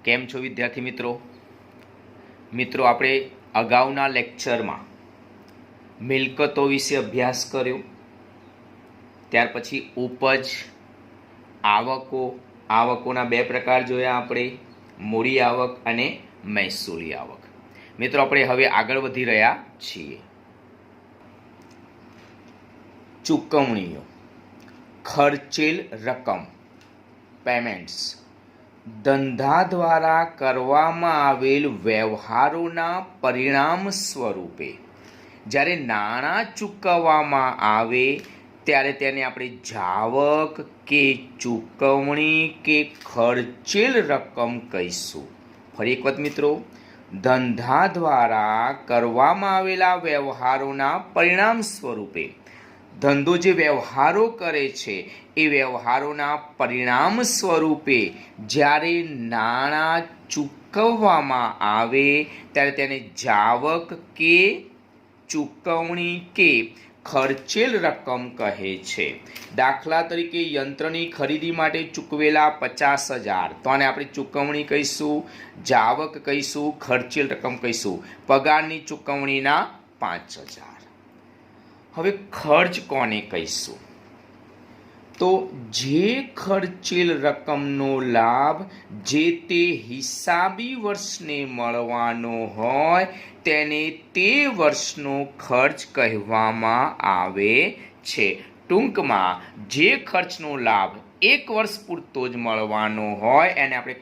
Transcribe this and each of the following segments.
કેમ છો વિદ્યાર્થી મિત્રો આપણે અગાઉના લેક્ચરમાં મિલકતો વિશે અભ્યાસ કર્યો, ત્યાર પછી ઉપજ, આવકોના બે પ્રકાર જોયા આપણે, મૂડી આવક અને મહેસૂલી આવક. મિત્રો આપણે હવે આગળ વધી રહ્યા છીએ. ચૂકવણીઓ, ખર્ચેલ રકમ, પેમેન્ટ્સ, ધંધા દ્વારા કરવામાં આવેલ વ્યવહારોના પરિણામ સ્વરૂપે જ્યારે નાણાં ચૂકવવામાં આવે ત્યારે તેને આપણે જાવક કે ચૂકવણી કે ખર્ચેલ રકમ કહીશું. ફરી એક વખત મિત્રો, ધંધા દ્વારા કરવામાં આવેલા વ્યવહારોના પરિણામ સ્વરૂપે ધંધો જે વ્યવહારો કરે છે એ વ્યવહારોના પરિણામ સ્વરૂપે જ્યારે નાણાં ચૂકવવામાં આવે ત્યારે તેને જાવક કે ચૂકવણી કે ખર્ચેલ રકમ કહે છે. દાખલા તરીકે યંત્રની ખરીદી માટે ચૂકવેલા 50,000, તો આને આપણે ચૂકવણી કહીશું, જાવક કહીશું, ખર્ચેલ રકમ કહીશું. પગારની ચૂકવણીના 5,000. હવે ખર્ચ કોને કહીશું? તો જે ખર્ચેલ રકમનો લાભ જે તે હિસાબી વર્ષને મળવાનો હોય તેને તે વર્ષનો ખર્ચ કહેવામાં આવે છે. ટૂંકમાં જે ખર્ચનો લાભ એક વર્ષ પૂરતો જ મળવાનો હોય એને આપણે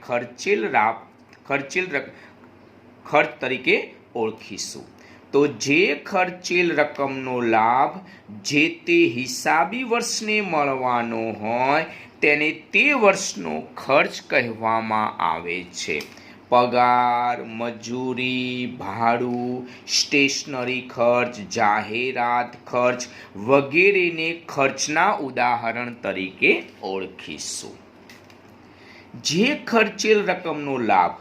ખર્ચ તરીકે ઓળખીશું. તો જે ખર્ચેલ રકમનો લાભ જે તે હિસાબી વર્ષને મળવાનો હોય તેને તે વર્ષનો ખર્ચ કહેવામાં આવે છે. પગાર, મજૂરી, ભાડું, સ્ટેશનરી ખર્ચ, જાહેરાત ખર્ચ વગેરેને ખર્ચના ઉદાહરણ તરીકે ઓળખીશું. જે ખર્ચેલ રકમનો લાભ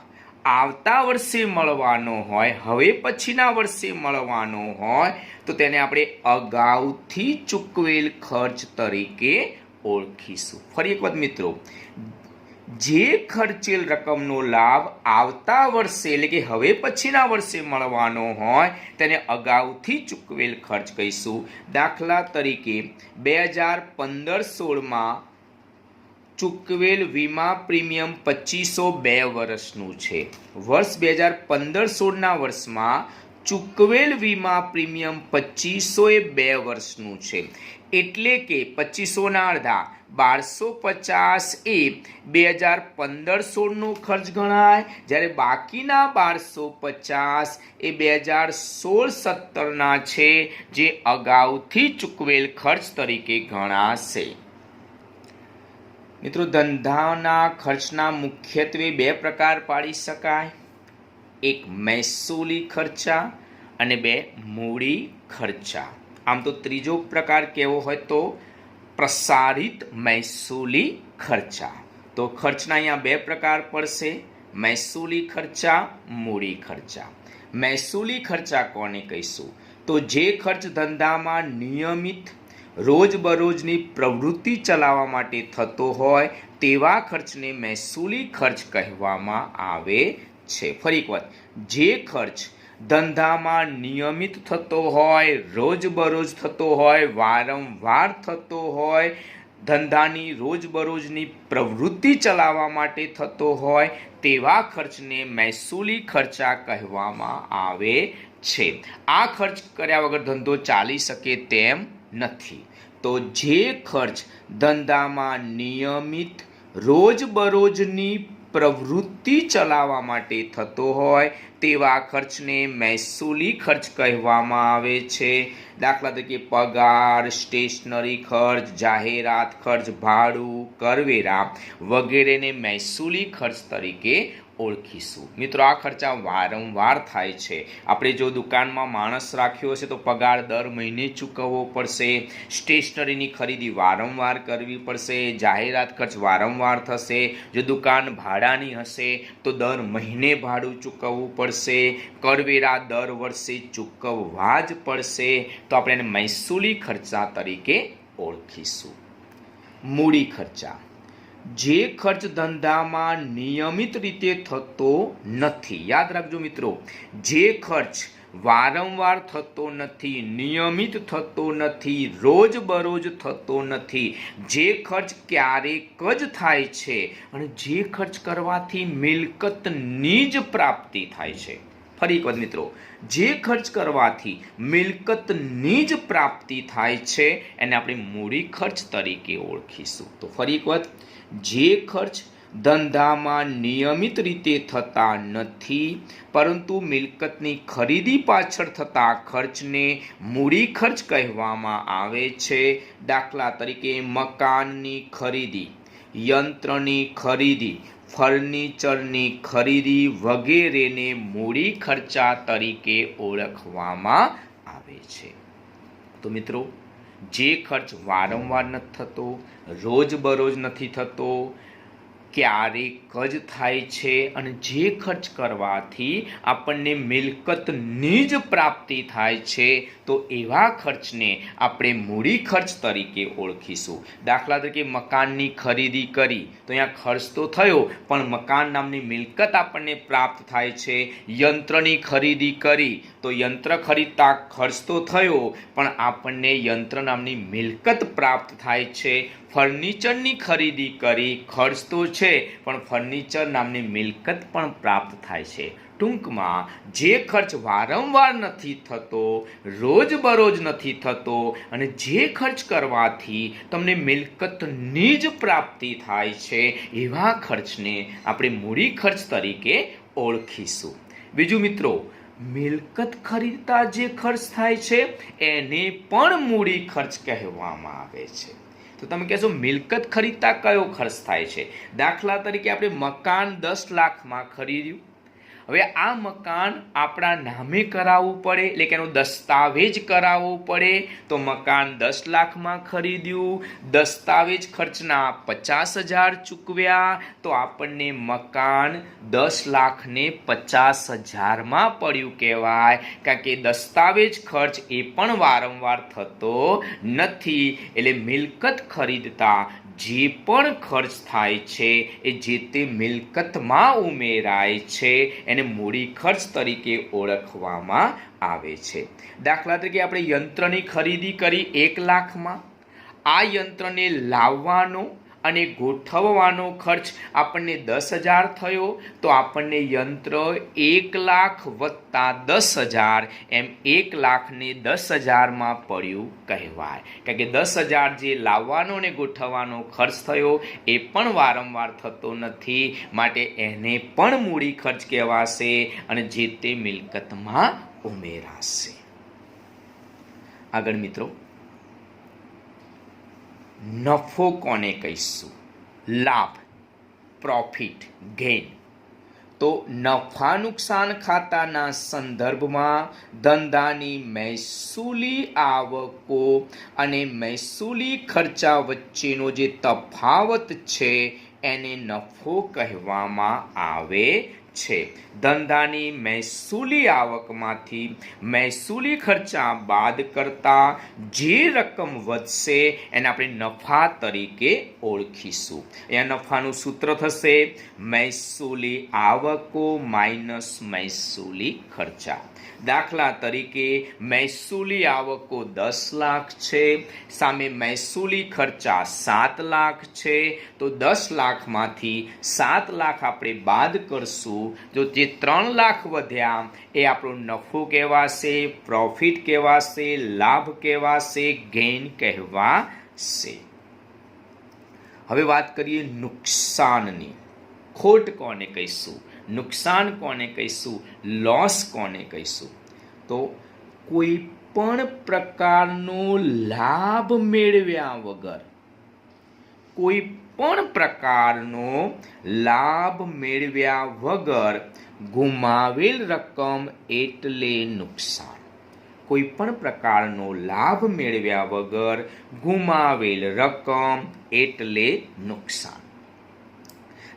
આવતા વર્ષે મળવાનો હોય, હવે પછીના વર્ષે મળવાનો હોય તો તેને આપણે અગાઉથી ચૂકવેલ ખર્ચ તરીકે ઓળખીશું. ફરી એક વખત મિત્રો, જે ખર્ચેલ રકમનો લાભ આવતા વર્ષે એટલે કે હવે પછીના વર્ષે મળવાનો હોય તેને અગાઉથી ચૂકવેલ ખર્ચ કહીશું. દાખલા તરીકે 2015-16માં ચૂકવેલ વીમા પ્રીમિયમ 2502 વર્ષનું છે. વર્ષ 2015-16ના વર્ષમાં ચૂકવેલ વીમા પ્રીમિયમ 2502 વર્ષનું છે. એટલે કે 2500ના અડધા 1250 એ 2015-16નો ખર્ચ ગણાય, જ્યારે બાકીના 1250 એ 2016-17ના છે જે અગાઉથી ચૂકવેલ ખર્ચ તરીકે ગણાશે. મિત્રો, ધંધાના ખર્ચના મુખ્યત્વે બે પ્રકાર પાડી શકાય. એક મહેસૂલી ખર્ચા અને બે મૂડી ખર્ચા. આમ તો ત્રીજો પ્રકાર કેવો હોય તો પ્રસારિત મહેસૂલી ખર્ચા. તો ખર્ચના અહીંયા બે પ્રકાર પડશે, મહેસૂલી ખર્ચા, મૂડી ખર્ચા. મહેસૂલી ખર્ચા કોને કહીશું? તો જે ખર્ચ ધંધામાં નિયમિત રોજબરોજની પ્રવૃત્તિ ચલાવવા માટે થતો હોય તેવા ખર્ચને મહેસૂલી ખર્ચ કહેવામાં આવે છે. ફરી એક વાર, જે ખર્ચ ધંધામાં નિયમિત થતો હોય, રોજબરોજ થતો હોય, વારંવાર થતો હોય, ધંધાની રોજબરોજની પ્રવૃત્તિ ચલાવવા માટે થતો હોય તેવા ખર્ચને મહેસૂલી ખર્ચા કહેવામાં આવે છે. આ ખર્ચ કર્યા વગર ધંધો ચાલી શકે તેમ નથી. તો જે ખર્ચ ધંધામાં નિયમિત રોજબરોજની પ્રવૃત્તિ ચલાવવા માટે થતો હોય તેવા ખર્ચને મહેસૂલી ખર્ચ કહેવામાં આવે છે. દાખલા તરીકે પગાર, સ્ટેશનરી ખર્ચ, જાહેરાત ખર્ચ, ભાડું, કરવેરા વગેરેને મહેસૂલી ખર્ચ તરીકે ઓળખીશું. મિત્રો, આ ખર્ચા વારંવાર થાય છે. આપણે જો દુકાનમાં માણસ રાખ્યો હશે તો પગાર દર મહિને ચૂકવવો પડશે, સ્ટેશનરીની ખરીદી વારંવાર કરવી પડશે, જાહેરાત ખર્ચ વારંવાર થશે. જો દુકાન ભાડાની હશે તો દર મહિને ભાડું ચૂકવવું પડશે, કરવેરા દર વર્ષે ચૂકવવા જ પડશે. તો આપણે એને મહેસૂલી ખર્ચા તરીકે ઓળખીશું. મૂડી ખર્ચા. જે ખર્ચ ધંધામાં નિયમિત રીતે થતો નથી. યાદ રાખજો મિત્રો, જે ખર્ચ વારંવાર થતો નથી, નિયમિત થતો નથી, રોજબરોજ થતો નથી, જે ખર્ચ ક્યારેક જ થાય છે અને જે ખર્ચ કરવાથી મિલકતની જ પ્રાપ્તિ થાય છે. ફરી એક વખત મિત્રો, જે ખર્ચ કરવાથી મિલકતની જ પ્રાપ્તિ થાય છે એને આપણે મૂડી ખર્ચ તરીકે ઓળખીશું. તો ફરી એક વખત, જે ખર્ચ ધંધામાં નિયમિત રીતે થતા નથી પરંતુ મિલકતની ખરીદી પાછળ થતા ખર્ચને મૂડી ખર્ચ કહેવામાં આવે છે. દાખલા તરીકે મકાનની ખરીદી, યંત્રની ખરીદી, ફર્નિચરની ખરીદી વગેરેને મૂડી ખર્ચા તરીકે ઓળખવામાં આવે છે. તો મિત્રો, જે ખર્ચ વારંવાર નથી થતો, રોજબરોજ નથી થતો, ક્યારેક જ થાય છે અને જે ખર્ચ કરવાથી આપણને મિલકતની જ પ્રાપ્તિ થાય છે, તો એવા ખર્ચને આપણે મૂડી ખર્ચ તરીકે ઓળખીશું. દાખલા તરીકે મકાનની ખરીદી કરી તો અહીંયા ખર્ચ તો થયો પણ મકાન નામની મિલકત આપણને પ્રાપ્ત થાય છે. યંત્રની ખરીદી કરી તો યંત્ર ખરીદતા ખર્ચ તો થયો પણ આપણને યંત્ર નામની મિલકત પ્રાપ્ત થાય છે. ફર્નિચરની ખરીદી કરી, ખર્ચ તો છે પણ ફર્નિચર નામની મિલકત પણ પ્રાપ્ત થાય છે. ટૂંકમાં, જે ખર્ચ વારંવાર નથી થતો, રોજબરોજ નથી થતો અને જે ખર્ચ કરવાથી તમને મિલકતની જ પ્રાપ્તિ થાય છે એવા ખર્ચને આપણે મૂડી ખર્ચ તરીકે ઓળખીશું. બીજું મિત્રો, મિલકત ખરીદતા જે ખર્ચ થાય છે એને પણ મૂડી ખર્ચ કહેવામાં આવે છે. તો તમે કહેશો મિલકત ખરીદતા કયો ખર્ચ થાય છે? દાખલા તરીકે આપણે મકાન 10 લાખમાં ખરીદ્યું. હવે આ મકાન આપણા નામે કરાવવું પડે, એટલે કે એનો દસ્તાવેજ કરાવવો પડે. તો મકાન 10 લાખમાં ખરીદ્યું, દસ્તાવેજ ખર્ચના 50,000 ચૂકવ્યા તો આપણને મકાન 10 લાખને 50,000માં પડ્યું કહેવાય. કારણ કે દસ્તાવેજ ખર્ચ એ પણ વારંવાર થતો નથી. એટલે મિલકત ખરીદતા જે પણ ખર્ચ થાય છે એ જે તે મિલકતમાં ઉમેરાય છે એને મૂડી ખર્ચ તરીકે ઓળખવામાં આવે છે. દાખલા તરીકે આપણે યંત્રની ખરીદી કરી 1 લાખમાં. આ યંત્રને લાવવાનો અને ગોઠવવાનો ખર્ચ આપણને 10,000 થયો તો આપણને યંત્ર 1 લાખ વત્તા 10,000 એમ 1 લાખને 10,000માં પડ્યું કહેવાય. કારણ કે 10,000 જે લાવવાનો અને ગોઠવવાનો ખર્ચ થયો એ પણ વારંવાર થતો નથી, માટે એને પણ મૂડી ખર્ચ કહેવાશે અને જે તે મિલકતમાં ઉમેરાશે. આગળ મિત્રો, નફો કોને કહીશું? લાભ, પ્રોફિટ, ગેઇન. તો નફા નુકસાન ખાતાના સંદર્ભમાં ધંધાની મહેસૂલી આવકો અને મહેસૂલી ખર્ચા વચ્ચેનો જે તફાવત છે એને નફો કહેવામાં આવે છે. ધંધાની મહેસૂલી આવકમાંથી મહેસૂલી ખર્ચા બાદ કરતા જે રકમ વધશે એને આપણે નફા તરીકે ઓળખીશું. અહીંયા નફાનું સૂત્ર થશે મહેસૂલી આવકો માઇનસ મહેસૂલી ખર્ચા. દાખલા તરીકે મહેસૂલી આવકો 10 લાખ છે, સામે મહેસૂલી ખર્ચા 7 લાખ છે, તો 10 લાખમાંથી 7 લાખ આપણે બાદ કરશું તો જે 3 લાખ વધ્યા એ આપણો નફો કહેવાશે, પ્રોફિટ કહેવાશે, લાભ કહેવાશે, ગેઇન કહેવાશે. હવે વાત કરીએ નુકસાનની. ખોટ કોને કહીશું? નુકસાન કોને કહીશું? લોસ કોને કહીશું? તો કોઈ પણ પ્રકારનો લાભ મેળવ્યા વગર, કોઈ પણ પ્રકારનો લાભ મેળવ્યા વગર ગુમાવેલ રકમ એટલે નુકસાન. કોઈ પણ પ્રકારનો લાભ મેળવ્યા વગર ગુમાવેલ રકમ એટલે નુકસાન.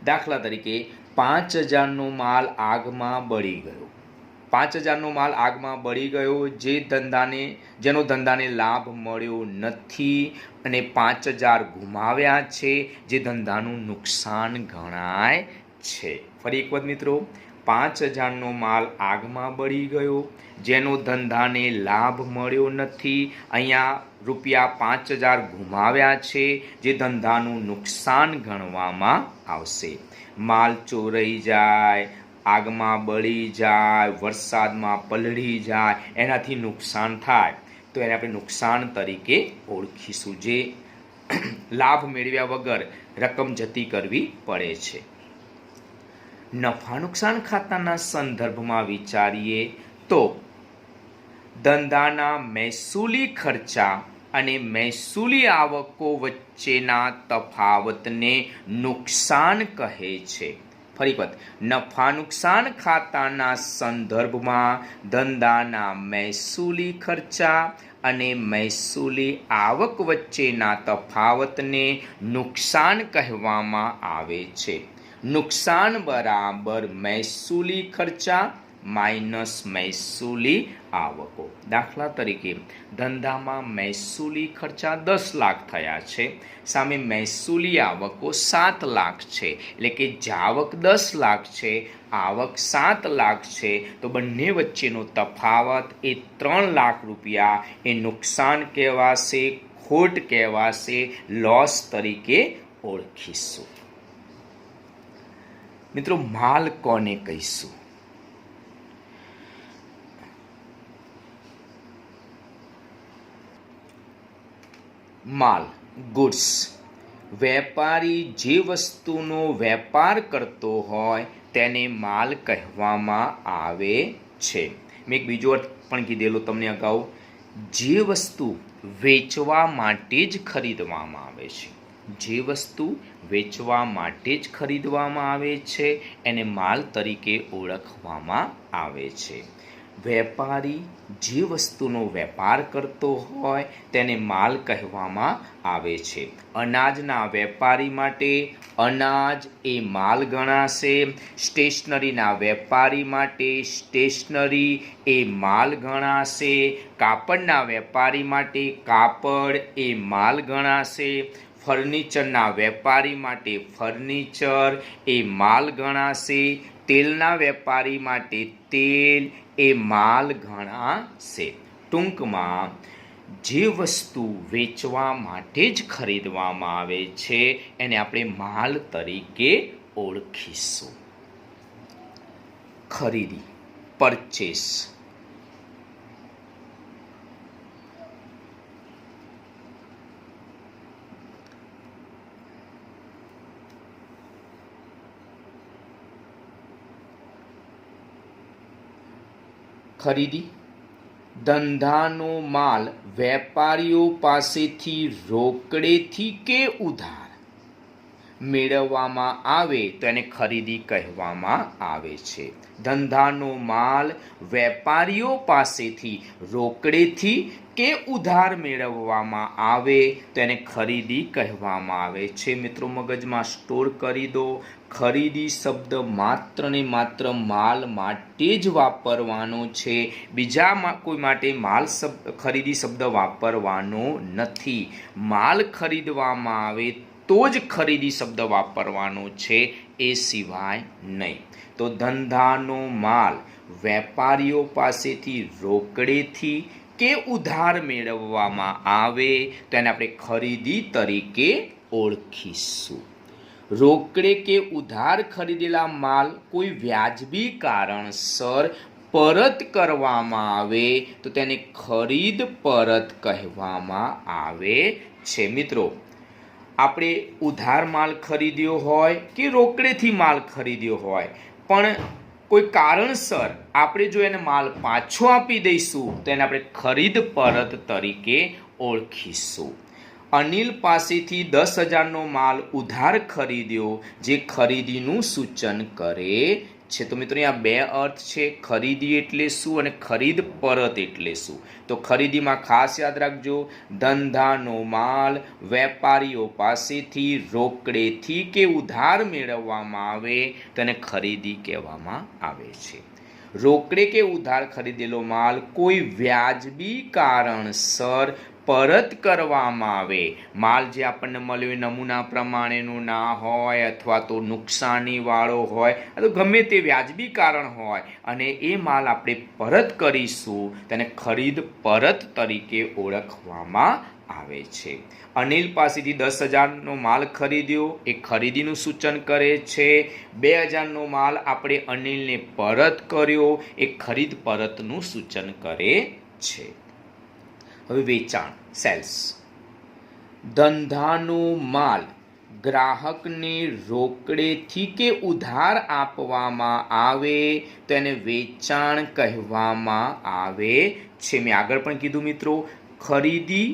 દાખલા તરીકે 5,000નો માલ આગમાં બળી ગયો. 5,000નો માલ આગમાં બળી ગયો, જેનો ધંધાને લાભ મળ્યો નથી અને 5,000 ગુમાવ્યા છે, જે ધંધાનું નુકસાન ગણાય છે. ફરી એક વખત મિત્રો, 5,000નો માલ આગમાં બળી ગયો, જેનો ધંધાને લાભ મળ્યો નથી, અહીંયા ₹5,000 ગુમાવ્યા છે, જે ધંધાનું નુકસાન ગણવામાં આવશે. માલ ચોરાઈ જાય, આગમાં બળી જાય, વરસાદમાં પલળી જાય, એનાથી નુકસાન થાય તો એને આપણે નુકસાન તરીકે ઓળખીશું, જે લાભ મેળવ્યા વગર રકમ જતી કરવી પડે છે. નફા નુકસાન ખાતાના સંદર્ભમાં વિચારીએ તો ધંધાના મહેસૂલી ખર્ચા અને મહેસૂલી આવકો વચ્ચેના તફાવતને નુકસાન કહે છે. ફરી વખત, નફા નુકસાન ખાતાના સંદર્ભમાં ધંધાના મહેસૂલી ખર્ચા અને મહેસૂલી આવક વચ્ચેના તફાવતને નુકસાન કહેવામાં આવે છે. નુકસાન બરાબર મહેસૂલી ખર્ચા માઇનસ મહેસૂલી આવકો. દાખલા તરીકે ધંધામાં મહેસૂલી ખર્ચા 10 લાખ થયા છે, સામે મહેસૂલી આવકો 7 લાખ છે, એટલે કે જાવક 10 લાખ છે, આવક 7 લાખ છે, તો બંને વચ્ચેનો તફાવત એ 3 લાખ રૂપિયા એ નુકસાન કહેવાશે, ખોટ કહેવાશે, લોસ તરીકે ઓળખીશું. મિત્રો, માલ કોને કહીશું? માલ, ગુડ્સ. વેપારી જે વસ્તુનો વેપાર કરતો હોય તેને માલ કહેવામાં આવે છે. મેં એક બીજો અર્થ પણ કીધેલો તમને અગાઉ. જે વસ્તુ વેચવા માટે જ ખરીદવામાં આવે છે, જે વસ્તુ વેચવા માટે જ ખરીદવામાં આવે છે એને માલ તરીકે ઓળખવામાં આવે છે. વેપારી જે વસ્તુનો વેપાર કરતો હોય તેને માલ કહેવામાં આવે છે. અનાજના વેપારી માટે અનાજ એ માલ ગણાશે. સ્ટેશનરીના વેપારી માટે સ્ટેશનરી એ માલ ગણાશે. કાપડના વેપારી માટે કાપડ એ માલ ગણાશે. ફર્નિચરના વેપારી માટે ફર્નિચર એ માલ ગણાશે. તેલના વેપારી માટે તેલ એ માલ ગણાશે. ટૂંકમાં, જે વસ્તુ વેચવા માટે જ ખરીદવામાં આવે છે એને આપણે માલ તરીકે ઓળખીશું. ખરીદી, પરચેસ. ખરીદી, ધંધાનો માલ વેપારીઓ પાસેથી રોકડેથી કે ઉધાર મેળવવામાં આવે તો એને ખરીદી કહેવામાં આવે છે. ધંધાનો માલ વેપારીઓ પાસેથી રોકડેથી કે ઉધાર મેળવવામાં આવે તો એને ખરીદી કહેવામાં આવે છે. મિત્રો, મગજમાં સ્ટોર કરી દો. ખરીદી શબ્દ માત્ર ને માત્ર માલ માટે જ વાપરવાનો છે, બીજા કોઈ માટે ખરીદી શબ્દ વાપરવાનો નથી. માલ ખરીદવામાં આવે તો જ ખરીદી શબ્દ વાપરવાનો છે, એ સિવાય નહીં. તો ધંધાનો માલ વેપારીઓ પાસેથી રોકડેથી કે ઉધાર મેળવવામાં આવે તો એને આપણે ખરીદી તરીકે ઓળખીશું. રોકડે કે ઉધાર ખરીદેલા માલ કોઈ વ્યાજબી કારણસર પરત કરવામાં આવે તો તેને ખરીદ પરત કહેવામાં આવે છે. મિત્રો, આપણે ઉધાર માલ ખરીદ્યો હોય કે રોકડેથી માલ ખરીદ્યો હોય, પણ કોઈ કારણસર આપણે જો એને માલ પાછો આપી દઈશું તો એને આપણે ખરીદ પરત તરીકે ઓળખીશું. અનિલ પાસેથી 10,000નો માલ ઉધાર ખરીદ્યો, જે ખરીદીનું સૂચન કરે છે. તો મિત્રો, અહીંયા બે અર્થ છે. ખરીદી એટલે શું અને ખરીદ પરત એટલે શું? તો ખરીદીમાં ખાસ યાદ રાખજો, ધંધાનો માલ વેપારીઓ પાસેથી રોકડેથી કે ઉધાર મેળવવામાં આવે તેને ખરીદી કહેવામાં આવે છે. રોકડે કે ઉધાર ખરીદેલો માલ કોઈ વ્યાજબી કારણસર પરત કરવામાં આવે. માલ જે આપણને મળ્યો એ નમૂના પ્રમાણેનું ના હોય અથવા તો નુકસાનીવાળો હોય અથવા ગમે તે વ્યાજબી કારણ હોય અને એ માલ આપણે પરત કરીશું તેને ખરીદ પરત તરીકે ઓળખવામાં આવે છે. અનિલ પાસેથી 10,000નો માલ ખરીદ્યો, એ ખરીદીનું સૂચન કરે છે. 2,000નો માલ આપણે અનિલને પરત કર્યો, એ ખરીદ પરતનું સૂચન કરે છે. હવે વેચાણ, સેલ્સ. ધંધાનો માલ ગ્રાહકને રોકડેથી કે ઉધાર આપવામાં આવે તેને વેચાણ કહેવામાં આવે છે. મેં આગળ પણ કીધું મિત્રો, ખરીદી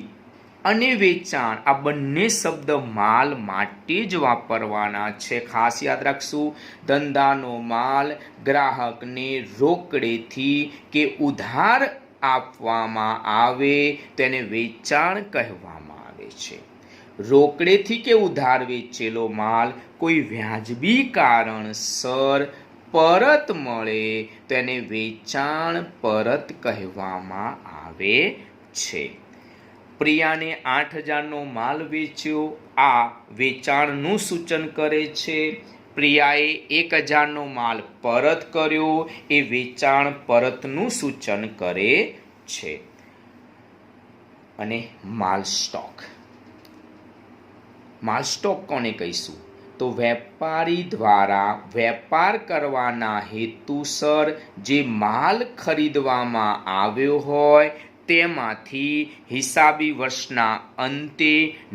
અને વેચાણ આ બંને શબ્દ માલ માટે જ વાપરવાના છે. ખાસ યાદ રાખશું, ધંધાનો માલ ગ્રાહકને રોકડેથી કે ઉધાર આપવામાં આવે તેને વેચાણ કહેવામાં આવે છે. રોકડેથી કે ઉધાર વેચેલો માલ કોઈ વ્યાજબી કારણસર પરત મળે તેને વેચાણ પરત કહેવામાં આવે છે. પ્રિયાને 8,000નો માલ વેચ્યો, આ વેચાણનું સૂચન કરે છે. પ્રિયાએ 1,000નો માલ પરત કર્યો, એ વેચાણ પરતનું સૂચન કરે છે. અને માલ સ્ટોક. માલ સ્ટોક કોને કહીશું? તો વેપારી દ્વારા વેપાર કરવાના હેતુસર જે માલ ખરીદવામાં આવ્યો હોય તેમાંથી હિસાબી વર્ષના અંતે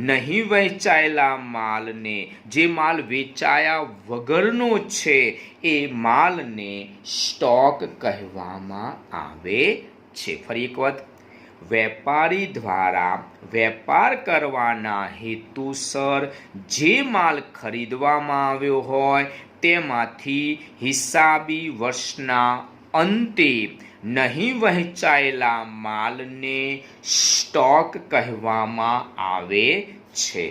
નહીં વહેંચાયેલા માલને, જે માલ વેચાયા વગરનો છે એ માલને સ્ટોક કહેવામાં આવે છે. ફરી એક વખત, વેપારી દ્વારા વેપાર કરવાના હેતુસર જે માલ ખરીદવામાં આવ્યો હોય તેમાંથી હિસાબી વર્ષના અંતે નહીં વહેંચાયેલા માલને સ્ટોક કહેવામાં આવે છે.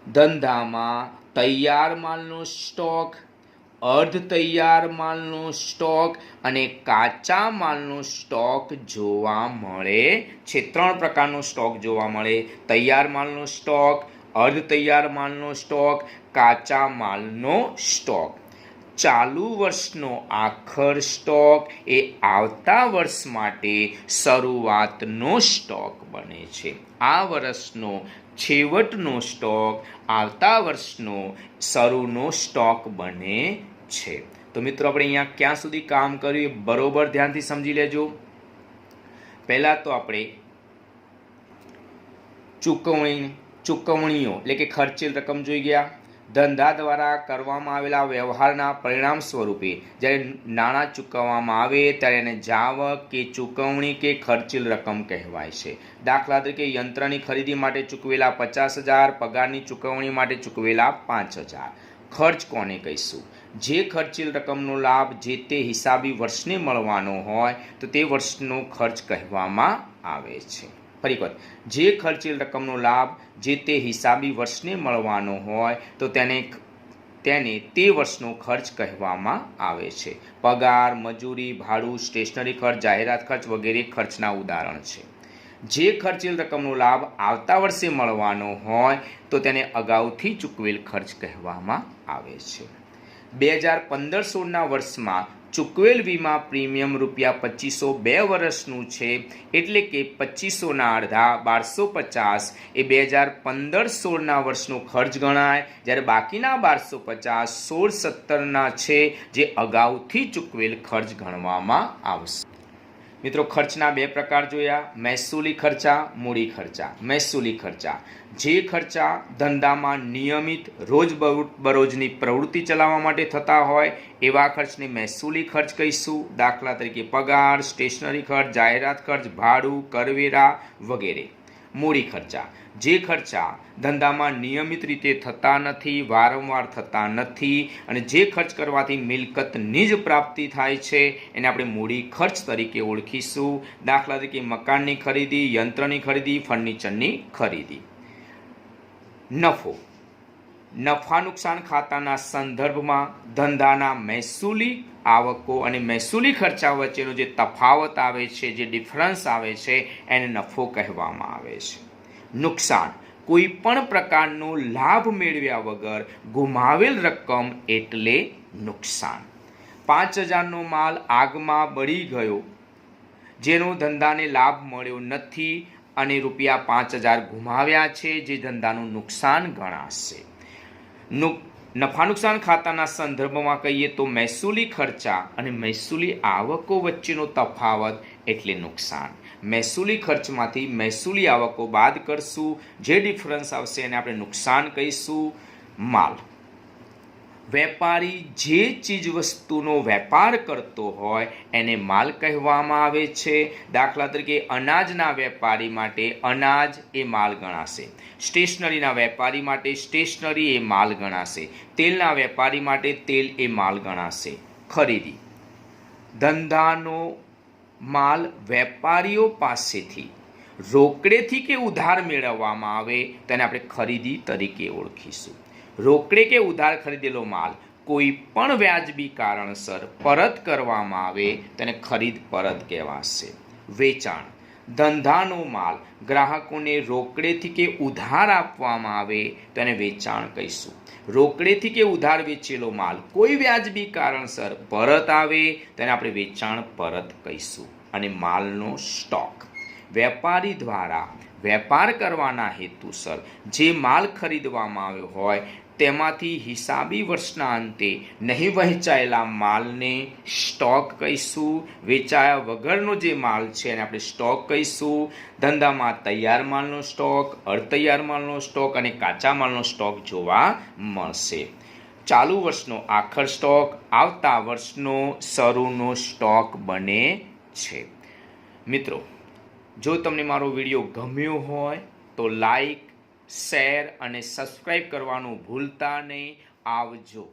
ધંધામાં તૈયાર માલનો સ્ટોક, અર્ધ તૈયાર માલનો સ્ટોક અને કાચા માલનો સ્ટોક જોવા મળે છે. 3 પ્રકારનો સ્ટોક જોવા મળે: તૈયાર માલનો સ્ટોક, અર્ધ તૈયાર માલનો સ્ટોક, કાચા માલનો સ્ટોક. ચાલુ વર્ષનો આખર સ્ટોક એ આવતા વર્ષ માટે શરૂઆતનો સ્ટોક બને છે. આ વર્ષનો છેવટનો સ્ટોક આવતા વર્ષનો શરૂનો સ્ટોક બને છે. તો મિત્રો, આપણે અહીંયા ક્યાં સુધી કામ કર્યું એ બરોબર ધ્યાનથી સમજી લેજો. પહેલા તો આપણે ચૂકવણીઓ એટલે કે ખર્ચેલ રકમ જોઈ ગયા. ધંધા દ્વારા કરવામાં આવેલા વ્યવહારના પરિણામ સ્વરૂપે જ્યારે નાણાં ચૂકવવામાં આવે ત્યારે એને જાવક કે ચૂકવણી કે ખર્ચેલ રકમ કહેવાય છે. દાખલા તરીકે યંત્રની ખરીદી માટે ચૂકવેલા 50,000, પગારની ચૂકવણી માટે ચૂકવેલા 5,000. ખર્ચ કોને કહીશું? જે ખર્ચેલ રકમનો લાભ જે તે હિસાબી વર્ષને મળવાનો હોય તો તે વર્ષનો ખર્ચ કહેવામાં આવે છે. ફરી વખત, જે ખર્ચેલ રકમનો લાભ જે તે હિસાબી વર્ષને મળવાનો હોય તો તેને તે વર્ષનો ખર્ચ કહેવામાં આવે છે. પગાર, મજૂરી, ભાડું, સ્ટેશનરી ખર્ચ, જાહેરાત ખર્ચ વગેરે ખર્ચના ઉદાહરણ છે. જે ખર્ચેલ રકમનો લાભ આવતા વર્ષે મળવાનો હોય તો તેને અગાઉથી ચૂકવેલ ખર્ચ કહેવામાં આવે છે. 2015-16ના વર્ષમાં ચૂકવેલ વીમા પ્રીમિયમ ₹2,500 2 વર્ષનું છે, એટલે કે 2,500ના અડધા 1,250 એ 2015-16ના વર્ષનો ખર્ચ ગણાય, જ્યારે બાકીના 1,250 16-17ના છે જે અગાઉથી ચૂકવેલ ખર્ચ ગણવામાં આવશે. મિત્રો, ખર્ચના 2 પ્રકાર જોયા: મહેસૂલી ખર્ચા, મૂડી ખર્ચા. મહેસૂલી ખર્ચા જે ખર્ચા ધંધામાં નિયમિત રોજબરોજની પ્રવૃત્તિ ચલાવવા માટે થતા હોય એવા ખર્ચને મહેસૂલી ખર્ચ કહીશું. દાખલા તરીકે પગાર, સ્ટેશનરી ખર્ચ, જાહેરાત ખર્ચ, ભાડું, કરવેરા વગેરે. મૂડી ખર્ચા જે ખર્ચા ધંધામાં નિયમિત રીતે થતા નથી, વારંવાર થતા નથી અને જે ખર્ચ કરવાથી મિલકતની જ પ્રાપ્તિ થાય છે એને આપણે મૂડી ખર્ચ તરીકે ઓળખીશું. દાખલા તરીકે મકાનની ખરીદી, યંત્રની ખરીદી, ફર્નિચરની ખરીદી. નફો નફા નુકસાન ખાતાના સંદર્ભમાં ધંધાના મહેસૂલી આવકો અને મહેસૂલી ખર્ચા વચ્ચેનો જે તફાવત આવે છે, જે ડિફરન્સ આવે છે, એને નફો કહેવામાં આવે છે. નુકસાન કોઈ પણ પ્રકારનો લાભ મેળવ્યા વગર ગુમાવેલ રકમ એટલે નુકસાન. 5,000નો માલ આગમાં બળી ગયો, જેનો ધંધાને લાભ મળ્યો નથી અને ₹5,000 ગુમાવ્યા છે, જે ધંધાનું નુકસાન ગણાશે. નફા નુકસાન ખાતાના સંદર્ભમાં કહીએ તો મહેસૂલી ખર્ચા અને મહેસૂલી આવકો વચ્ચેનો તફાવત એટલે નુકસાન. મહેસૂલી ખર્ચમાંથી મહેસૂલી આવકો બાદ કરશું, જે ડિફરન્સ આવશે એને આપણે નુકસાન કહીશું. માલ, વેપારી જે ચીજ વસ્તુનો વેપાર કરતો હોય એને માલ કહેવામાં આવે છે. દાખલા તરીકે અનાજના વેપારી માટે અનાજ એ માલ ગણાશે. સ્ટેશનરીના વેપારી માટે સ્ટેશનરી એ માલ ગણાશે. તેલના વેપારી માટે તેલ એ માલ ગણાશે. ખરીદી, ધંધાનો માલ વેપારીઓ પાસેથી રોકડેથી કે ઉધાર મેળવવામાં આવે તેને આપણે ખરીદી તરીકે ઓળખીશું. રોકડે કે ઉધાર ખરીદેલો માલ કોઈ પણ વ્યાજબી કારણસર પરત કરવામાં આવે તેને ખરીદ પરત કહેવાશે. વેચાણ, ધંધાનો માલ ગ્રાહકોને રોકડેથી કે ઉધાર આપવામાં આવે તેને વેચાણ કહીશું. રોકડેથી કે ઉધાર વેચેલો માલ કોઈ વ્યાજબી કારણસર પરત આવે તેને આપણે વેચાણ પરત કહીશું. અને માલનો સ્ટોક, વેપારી દ્વારા વેપાર કરવાના હેતુસર જે માલ ખરીદવામાં આવ્યો હોય તેમાંથી હિસાબી વર્ષના અંતે નહીં વહેંચાયેલા માલને સ્ટોક કહીશું. વેચાયા વગરનો જે માલ છે એને આપણે સ્ટોક કહીશું. ધંધામાં તૈયાર માલનો સ્ટોક, અડતૈયાર માલનો સ્ટોક અને કાચા માલનો સ્ટોક જોવા મળશે. ચાલુ વર્ષનો આખર સ્ટોક આવતા વર્ષનો શરૂનો સ્ટોક બને છે. મિત્રો, જો તમને મારો વિડીયો ગમ્યો હોય તો લાઈક, શેર અને સબસ્ક્રાઈબ કરવાનું ભૂલતા નહીં. આવજો.